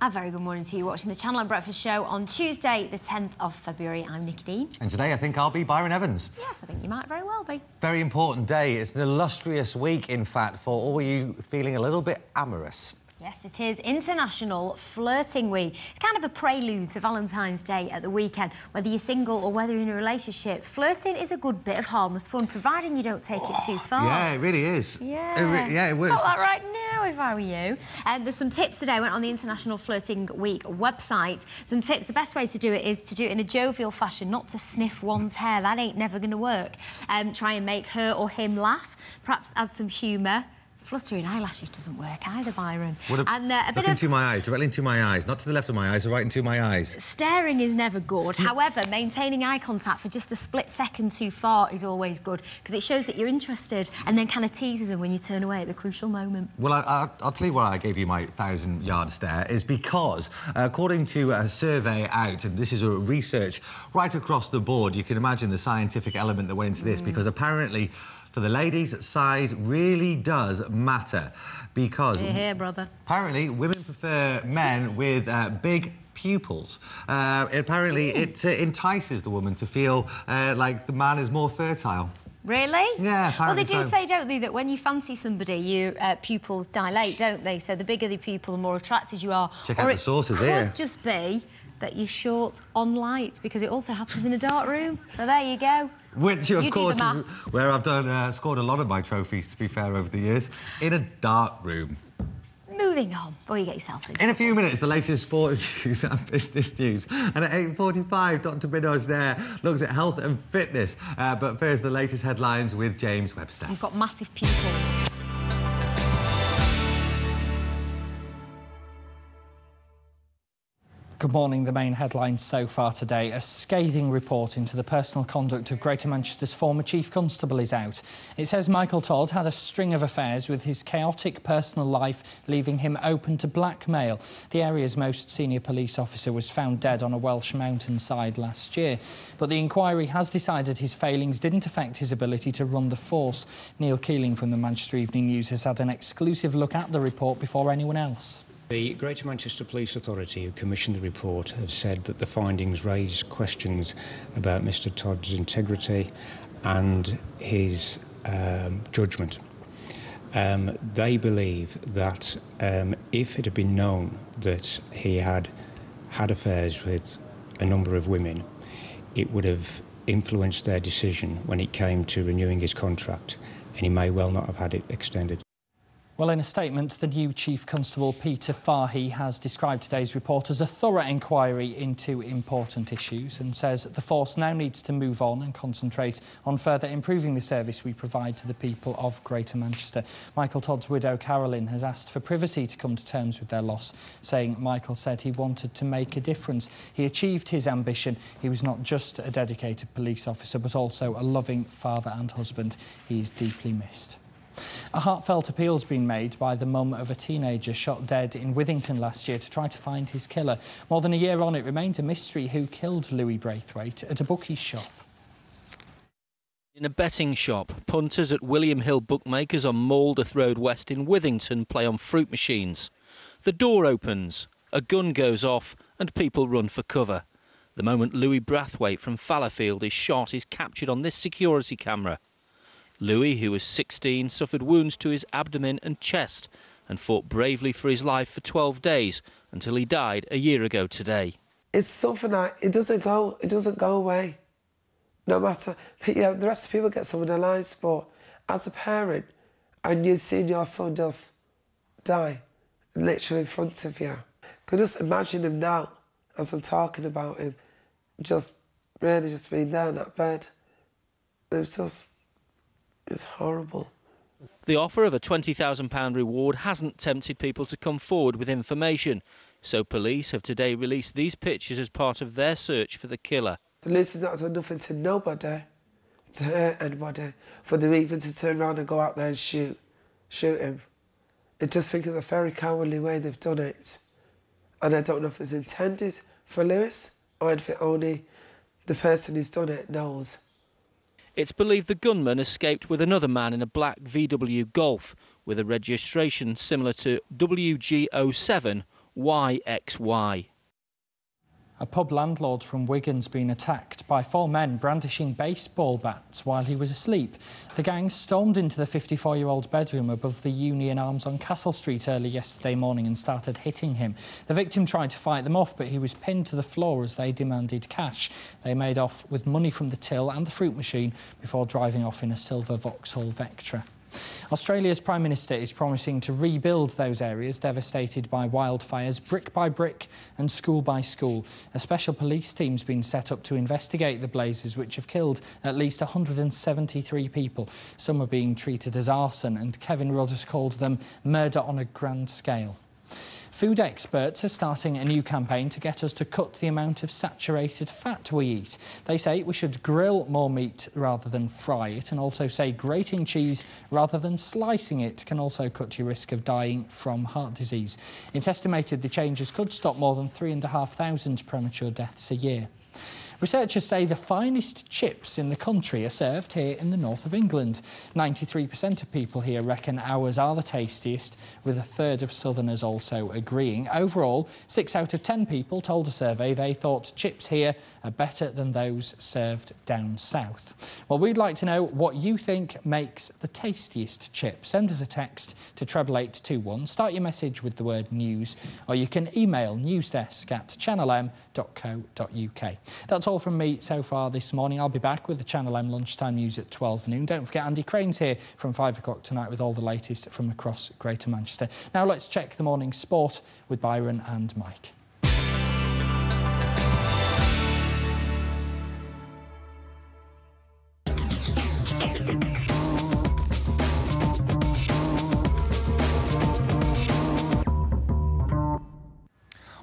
A very good morning to you watching the Channel 9 Breakfast Show on Tuesday, the 10th of February. I'm Nikki Dean. And today I think I'll be Byron Evans. Yes, I think you might very well be. Very important day. It's an illustrious week, in fact, for all you feeling a little bit amorous. Yes, it is International Flirting Week. It's kind of a prelude to Valentine's Day at the weekend. Whether you're single or whether you're in a relationship, flirting is a good bit of harmless fun, providing you don't take it too far. Yeah, it really is. Yeah, it works. Stop that right now if I were you. There's some tips today. I went on the International Flirting Week website. Some tips. The best way to do it is to do it in a jovial fashion, not to sniff one's hair. That ain't never going to work. Try and make her or him laugh. Perhaps add some humour. Fluttering eyelashes doesn't work either, Byron. Look into my eyes, directly into my eyes. Not to the left of my eyes, right into my eyes. Staring is never good. However, maintaining eye contact for just a split second too far is always good, because it shows that you're interested and then kind of teases them when you turn away at the crucial moment. Well, I'll tell you why I gave you my 1,000-yard stare, is because, according to a survey out, and this is a research right across the board, you can imagine the scientific element that went into this, because apparently, for the ladies, size really does matter, because... Here, brother. Apparently, women prefer men with big pupils. Apparently, it entices the woman to feel like the man is more fertile. Really? Yeah, apparently. Well, they do say, don't they, that when you fancy somebody, your pupils dilate, don't they? So the bigger the pupil, the more attracted you are. Check out the sources here. Or it could just be that you're short on light, because it also happens in a dark room. So there you go. Which, of course, is where I've scored a lot of my trophies, to be fair, over the years. In a dark room. Moving on, before you get yourself in. In a few minutes, the latest sports news and business news. And at 8:45, Dr Minoj there looks at health and fitness. But first, the latest headlines with James Webster. He's got massive pupils. Good morning. The main headlines so far today. A scathing report into the personal conduct of Greater Manchester's former Chief Constable is out. It says Michael Todd had a string of affairs with his chaotic personal life, leaving him open to blackmail. The area's most senior police officer was found dead on a Welsh mountainside last year. But the inquiry has decided his failings didn't affect his ability to run the force. Neil Keeling from the Manchester Evening News has had an exclusive look at the report before anyone else. The Greater Manchester Police Authority, who commissioned the report, have said that the findings raise questions about Mr Todd's integrity and his judgment. They believe that if it had been known that he had had affairs with a number of women, it would have influenced their decision when it came to renewing his contract, and he may well not have had it extended. Well, in a statement, the new Chief Constable, Peter Fahey, has described today's report as a thorough inquiry into important issues and says the force now needs to move on and concentrate on further improving the service we provide to the people of Greater Manchester. Michael Todd's widow, Carolyn, has asked for privacy to come to terms with their loss, saying Michael said he wanted to make a difference. He achieved his ambition. He was not just a dedicated police officer, but also a loving father and husband. He is deeply missed. A heartfelt appeal has been made by the mum of a teenager shot dead in Withington last year to try to find his killer. More than a year on, it remains a mystery who killed Louis Braithwaite at a bookies shop. In a betting shop, punters at William Hill Bookmakers on Maldeth Road West in Withington play on fruit machines. The door opens, a gun goes off and people run for cover. The moment Louis Braithwaite from Fallowfield is shot is captured on this security camera. Louis, who was 16, suffered wounds to his abdomen and chest and fought bravely for his life for 12 days until he died a year ago today. It's something that it doesn't go away. No matter, the rest of people get some of their lives, but as a parent, and you've seen your son just die, literally in front of you. Could just imagine him now, as I'm talking about him, just being there in that bed. It's horrible. The offer of a £20,000 reward hasn't tempted people to come forward with information, so police have today released these pictures as part of their search for the killer. The police has not done nothing to nobody, to hurt anybody, for them even to turn around and go out there and shoot him. I just think it's a very cowardly way they've done it. And I don't know if it's intended for Lewis or if it only the person who's done it knows. It's believed the gunman escaped with another man in a black VW Golf with a registration similar to WG07 YXY. A pub landlord from Wigan's been attacked by 4 men brandishing baseball bats while he was asleep. The gang stormed into the 54-year-old's bedroom above the Union Arms on Castle Street early yesterday morning and started hitting him. The victim tried to fight them off, but he was pinned to the floor as they demanded cash. They made off with money from the till and the fruit machine before driving off in a silver Vauxhall Vectra. Australia's Prime Minister is promising to rebuild those areas devastated by wildfires brick by brick and school by school. A special police team's been set up to investigate the blazes, which have killed at least 173 people. Some are being treated as arson, and Kevin Rudd has called them murder on a grand scale. Food experts are starting a new campaign to get us to cut the amount of saturated fat we eat. They say we should grill more meat rather than fry it, and also say grating cheese rather than slicing it can also cut your risk of dying from heart disease. It's estimated the changes could stop more than 3,500 premature deaths a year. Researchers say the finest chips in the country are served here in the north of England. 93% of people here reckon ours are the tastiest, with a third of southerners also agreeing. Overall, 6 out of 10 people told a survey they thought chips here are better than those served down south. Well, we'd like to know what you think makes the tastiest chip. Send us a text to 88821. Start your message with the word news, or you can email newsdesk@channelm.co.uk. That's all from me so far this morning. I'll be back with the Channel M lunchtime news at 12 noon. Don't forget Andy Crane's here from 5 o'clock tonight with all the latest from across Greater Manchester. Now let's check the morning sport with Byron and Mike.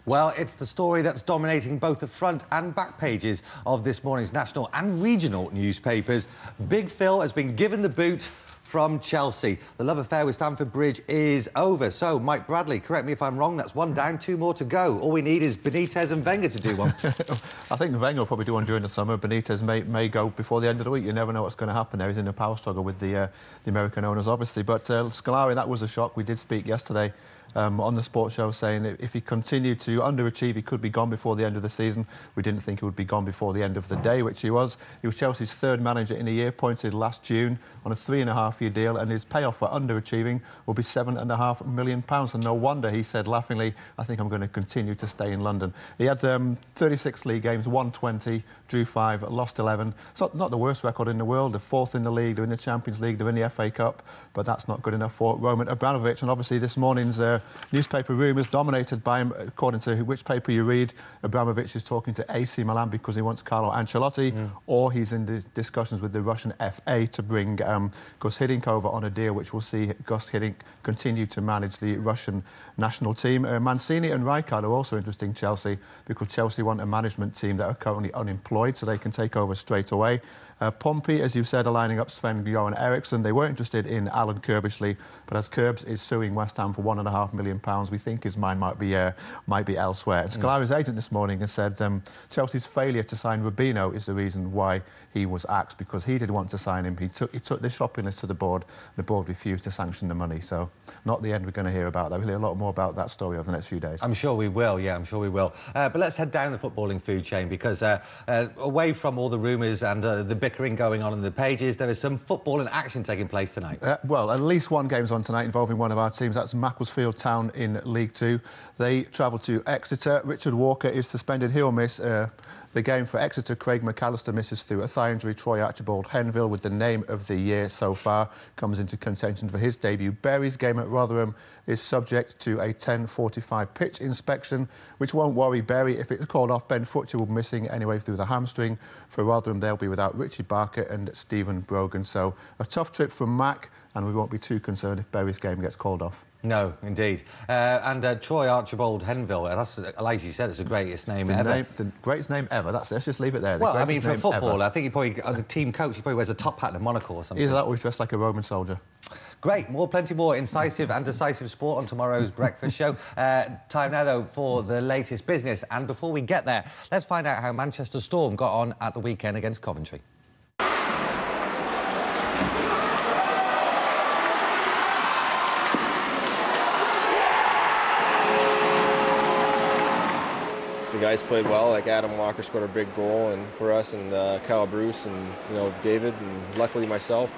Well, it's the story that's dominating both the front and back pages of this morning's national and regional newspapers. Big Phil has been given the boot from Chelsea. The love affair with Stamford Bridge is over. So, Mike Bradley, correct me if I'm wrong, that's 1 down, 2 more to go. All we need is Benitez and Wenger to do one. I think Wenger will probably do one during the summer. Benitez may go before the end of the week. You never know what's going to happen there. He's in a power struggle with the American owners, obviously. But Scolari, that was a shock. We did speak yesterday on the sports show saying if he continued to underachieve, he could be gone before the end of the season. We didn't think he would be gone before the end of the day, which he was. He was Chelsea's 3rd manager in a year, appointed last June on a 3.5-year deal, and his payoff for underachieving will be £7.5 million. And no wonder he said laughingly, I think I'm going to continue to stay in London. He had 36 league games, won 20, drew 5, lost 11. It's not the worst record in the world. They're 4th in the league, they're in the Champions League, they're in the FA Cup, but that's not good enough for Roman Abramovich. And obviously this morning's newspaper rumours dominated by him, according to which paper you read. Abramovich is talking to AC Milan because he wants Carlo Ancelotti, or he's in discussions with the Russian FA to bring Gus Hiddink over on a deal which will see Gus Hiddink continue to manage the Russian national team. Mancini and Rijkaard are also interesting Chelsea because Chelsea want a management team that are currently unemployed so they can take over straight away. Pompey, as you've said, are lining up Sven-Göran Eriksson. They were interested in Alan Curbishley, but as Curbs is suing West Ham for £1.5 million, we think his mind might be elsewhere. And Scolari's agent this morning has said Chelsea's failure to sign Rubino is the reason why he was axed, because he did want to sign him. He took the shopping list to the board. The board refused to sanction the money. So not the end we're going to hear about that. We'll hear a lot more about that story over the next few days. I'm sure we will, yeah, I'm sure we will. But let's head down the footballing food chain because away from all the rumours and the bickering going on in the pages, there is some football and action taking place tonight. Well, at least one game's on tonight involving one of our teams. That's Macclesfield Town in League Two. They travel to Exeter. Richard Walker is suspended. He'll miss the game for Exeter. Craig McAllister misses through a thigh injury. Troy Archibald Henville, with the name of the year so far, comes into contention for his debut. Bury's game at Rotherham is subject to a 10:45 pitch inspection, which won't worry Bury. If it's called off, Ben Futcher will be missing anyway through the hamstring. For Rotherham, they'll be without Richie Barker and Stephen Brogan. So a tough trip from Mac, and we won't be too concerned if Bury's game gets called off. No, indeed. And Troy Archibald Henville, that's, like you said, it's the greatest name ever. The greatest name ever. Let's just leave it there. Well, I mean, for a footballer, I think he probably, the team coach, he probably wears a top hat and a monocle or something. Either that or he's dressed like a Roman soldier. Great. Plenty more incisive and decisive sport on tomorrow's breakfast show. Time now, though, for the latest business. And before we get there, let's find out how Manchester Storm got on at the weekend against Coventry. guys played well. Like Adam Walker scored a big goal and for us, and Kyle Bruce and David, and luckily myself.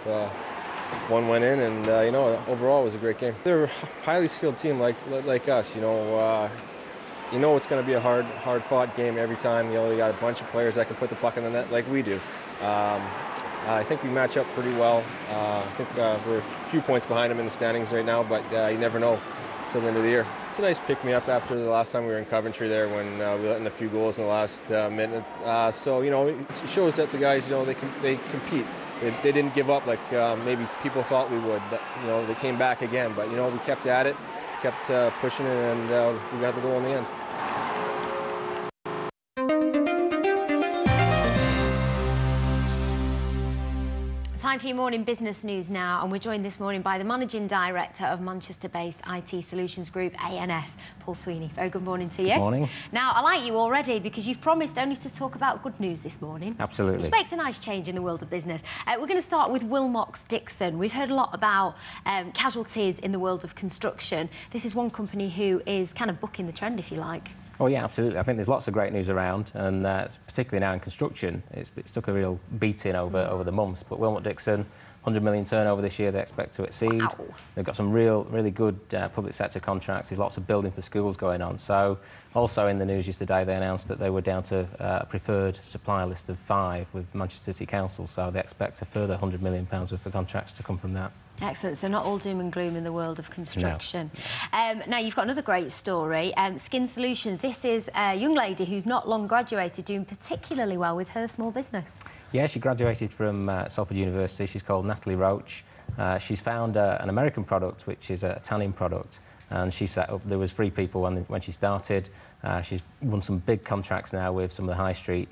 One went in, and overall it was a great game. They're a highly skilled team like us. You know it's going to be a hard-fought game every time. They got a bunch of players that can put the puck in the net like we do. I think we match up pretty well. I think we're a few points behind them in the standings right now, but you never know till the end of the year. It's a nice pick-me-up after the last time we were in Coventry there when we let in a few goals in the last minute. So it shows that the guys, they compete. They didn't give up like maybe people thought we would. They came back again, but we kept at it, kept pushing, and we got the goal in the end. Time for your morning business news now, and we're joined this morning by the Managing Director of Manchester-based IT Solutions Group, ANS, Paul Sweeney. Very good morning to you. Good morning. Now, I like you already because you've promised only to talk about good news this morning. Absolutely. Which makes a nice change in the world of business. We're going to start with Wilmox Dixon. We've heard a lot about casualties in the world of construction. This is one company who is kind of bucking the trend, if you like. Oh yeah, absolutely. I think there's lots of great news around, and particularly now in construction, it's took a real beating over the months. But Wilmot Dixon, 100 million turnover this year, they expect to exceed. Wow. They've got some really good public sector contracts. There's lots of building for schools going on. So also in the news yesterday, they announced that they were down to a preferred supplier list of 5 with Manchester City Council. So they expect a further £100 million worth of contracts to come from that. Excellent. So not all doom and gloom in the world of construction. No. Now, you've got another great story. Skin Solutions. This is a young lady who's not long graduated, doing particularly well with her small business. Yeah, she graduated from Salford University. She's called Natalie Roach. She's found an American product, which is a tanning product. And she set up, there was 3 people when she started. She's won some big contracts now with some of the high street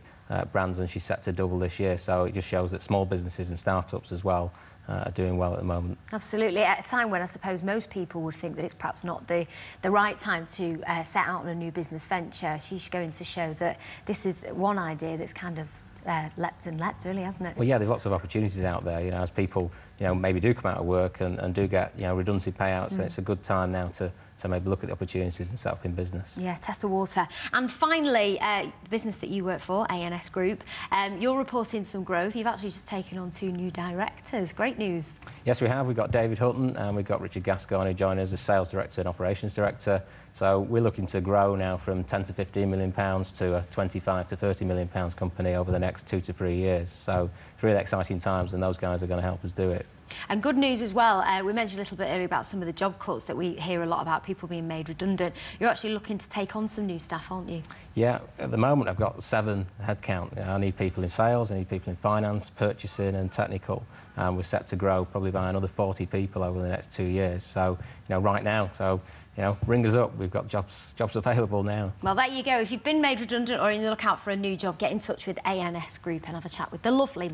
brands, and she's set to double this year. So it just shows that small businesses and startups as well are doing well at the moment. Absolutely. At a time when I suppose most people would think that it's perhaps not the right time to set out on a new business venture, she's going to show that this is one idea that's kind of leapt and leapt, really, hasn't it? Well, yeah, there's lots of opportunities out there, as people, maybe do come out of work and do get, redundancy payouts, then it's a good time now to maybe look at the opportunities and set up in business. Yeah, test the water. And finally, the business that you work for, ANS Group, you're reporting some growth. You've actually just taken on 2 new directors. Great news. Yes, we have. We've got David Hutton and we've got Richard Gascoigne, who joined us as Sales Director and Operations Director. So we're looking to grow now from £10 to £15 million to a £25 to £30 million company over the next 2 to 3 years. So it's really exciting times, and those guys are going to help us do it. And good news as well, we mentioned a little bit earlier about some of the job cuts that we hear a lot about, people being made redundant. You're actually looking to take on some new staff, aren't you? Yeah, at the moment I've got 7 headcount. I need people in sales, I need people in finance, purchasing and technical. We're set to grow probably by another 40 people over the next 2 years. So, right now, ring us up. We've got jobs available now. Well, there you go. If you've been made redundant or in the lookout for a new job, get in touch with ANS Group and have a chat with the lovely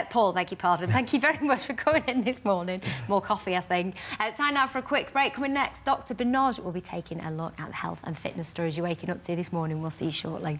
Paul, beg your pardon. Thank you very much for coming in this morning. More coffee, I think. Time now for a quick break. Coming next, Dr. Bernard will be taking a look at the health and fitness stories you're waking up to this morning. We'll see you shortly.